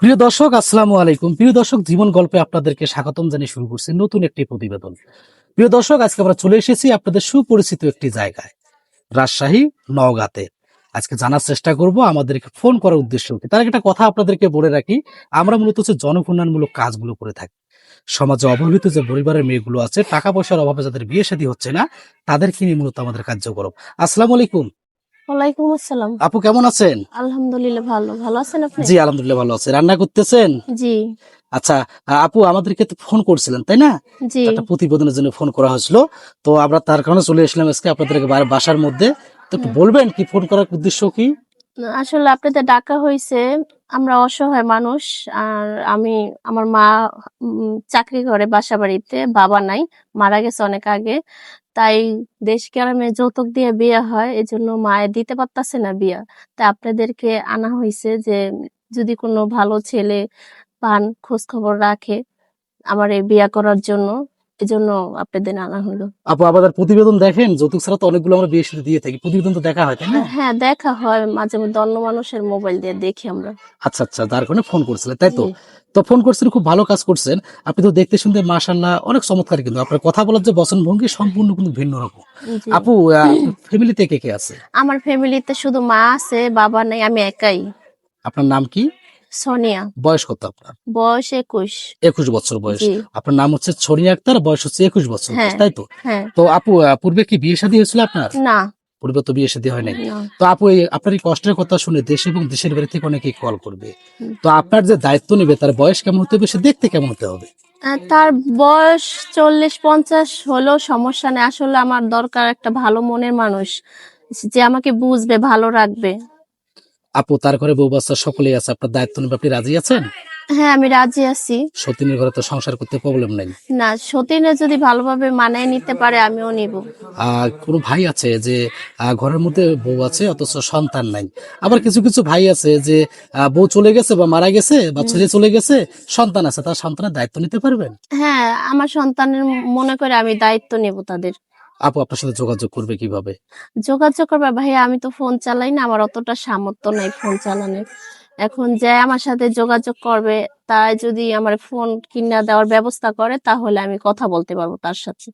প্রিয় দর্শক, আসসালামু আলাইকুম। প্রিয় দর্শক, জীবন গল্পে আপনাদেরকে স্বাগতম জানিয়ে শুরু করছি নতুন একটি প্রতিবেদন। প্রিয় দর্শক, আজকে আমরা চলে এসেছি আপনাদের সুপরিচিত একটি জায়গায়, রাজশাহী নওগাঁতে। আজকে জানার চেষ্টা করব আমাদেরকে ফোন করার উদ্দেশ্য কি। তার একটা কথা আপনাদেরকে বলে রাখি, আমরা মূলত হচ্ছে জনকল্যাণমূলক কাজগুলো করে থাকি। সমাজে অবহেলিত যে পরিবারের মেয়েগুলো আছে, টাকা পয়সার অভাবে যাদের বিয়ে শাদী হচ্ছে না, তাদেরকে নিয়ে মূলত আমাদের কার্যক্রম। আসসালামু আলাইকুম। ওয়ালাইকুম আসসালাম। আপু, কেমন আছেন? আলহামদুলিল্লাহ, ভালো আছেন আপনি? জি, আলহামদুলিল্লাহ ভালো আছে। রান্না করতেছেন? জি। আচ্ছা, আপু আমাদেরকে তো ফোন করছিলেন তাই না? জি। তো একটা প্রতিবেদনের জন্য ফোন করা হয়েছিল। তো আমরা তার কারণে চলে আসলাম আজকে আপনাদের বাসার মধ্যে। তো একটু হুম। বলবেন কি ফোন করার উদ্দেশ্য কি? আসলে আপনাদের ডাকা হয়েছে, আমরা অসহায় মানুষ। আর আমি, আমার মা চাকরি করে বাসা বাড়িতে, বাবা নাই, মারা গেছে অনেক আগে। তাই দেশ গ্রামে যৌতুক দিয়ে বিয়ে হয়, এজন্য মায়ের দিতে পারতাছে না বিয়া। তাই আপনাদেরকে আনা হয়েছে যে যদি কোনো ভালো ছেলে পান, খোঁজ খবর রাখে আমার এই বিয়া করার জন্য, এজন্য আপনাদের আনা হলো। আপু, আমাদের প্রতিবেদন দেখেন? যৌতুক ছাড়া তো অনেকগুলো আমরা বিয়ে শাদী দিয়ে থাকি, প্রতিবেদন তো দেখা হয় তাই না? হ্যাঁ, দেখা হয় মাঝে মধ্যে, অন্য মানুষের মোবাইল দিয়ে দেখি আমরা। আচ্ছা আচ্ছা, যার কারণে ফোন করছিলেন তাই তো? জি। তো ফোন করছিলেন, খুব ভালো কাজ করছেন। আপনি তো দেখতে শুনতে মাশাআল্লাহ অনেক চমৎকার, কিন্তু আপনার কথা বলার যে বচন ভঙ্গি সম্পূর্ণ কিন্তু ভিন্ন রকম। জি। আপু, ফ্যামিলিতে কে কে আছে? আমার ফ্যামিলিতে শুধু মা আছে, বাবা নাই, আমি একাই। আপনার নাম কি? সোনিয়া। বয়স কত আপনার? বয়স 21। 21 বছর বয়স। জি। আপনার নাম হচ্ছে ছড়িয়া আক্তার, বয়স হচ্ছে 21 বছর বয়স, হ্যাঁ। তাই তো? হ্যাঁ। তো আপু, পূর্বে কি বিয়ে শাদী হয়েছিল আপনার? না। পূর্বে তো বিয়ে শাদী হয় নাই। না। তো আপু, আপনার এই কষ্টের কথা শুনে দেশ এবং দেশের বাড়ি থেকে অনেকেই কল করবে। হুম। তো আপনার যে দায়িত্ব নেবে, তার বয়স কেমন হতে হবে, সে দেখতে কেমন হতে হবে? তার বয়স 40-50 হলেও সমস্যা নেই। আসলে আমার দরকার একটা ভালো মনের মানুষ, যে আমাকে বুঝবে, ভালো রাখবে। আপু, তার ঘরে বউ বাচ্চা সকলেই আছে, আপনার দায়িত্ব নেবে, আপনি রাজি আছেন? হ্যাঁ, আমি রাজি আছি। সতীনের ঘরে তো সংসার করতে প্রবলেম নাই। না, সতীনে যদি ভালোভাবে মানায় নিতে পারে আমিও নিব। কোনো ভাই আছে যে ঘরের মধ্যে বউ আছে অথচ সন্তান নাই। আবার কিছু কিছু ভাই আছে যে বউ চলে গেছে বা মারা গেছে বা ছেলে চলে গেছে, সন্তান আছে, তার সন্তানের দায়িত্ব নিতে পারবেন? হ্যাঁ, আমার সন্তানের মনে করে আমি দায়িত্ব নেব তাদের। আপু, আপনার সাথে যোগাযোগ করবে কিভাবে? যোগাযোগ করবে ভাইয়া, আমি তো ফোন চালাই না, আমার অতটা সামর্থ্য নাই ফোন চালানোর। এখন যে আমার সাথে যোগাযোগ করবে, তাই যদি আমার ফোন কিনা দেওয়ার ব্যবস্থা করে তাহলে আমি কথা বলতে পারবো তার সাথে।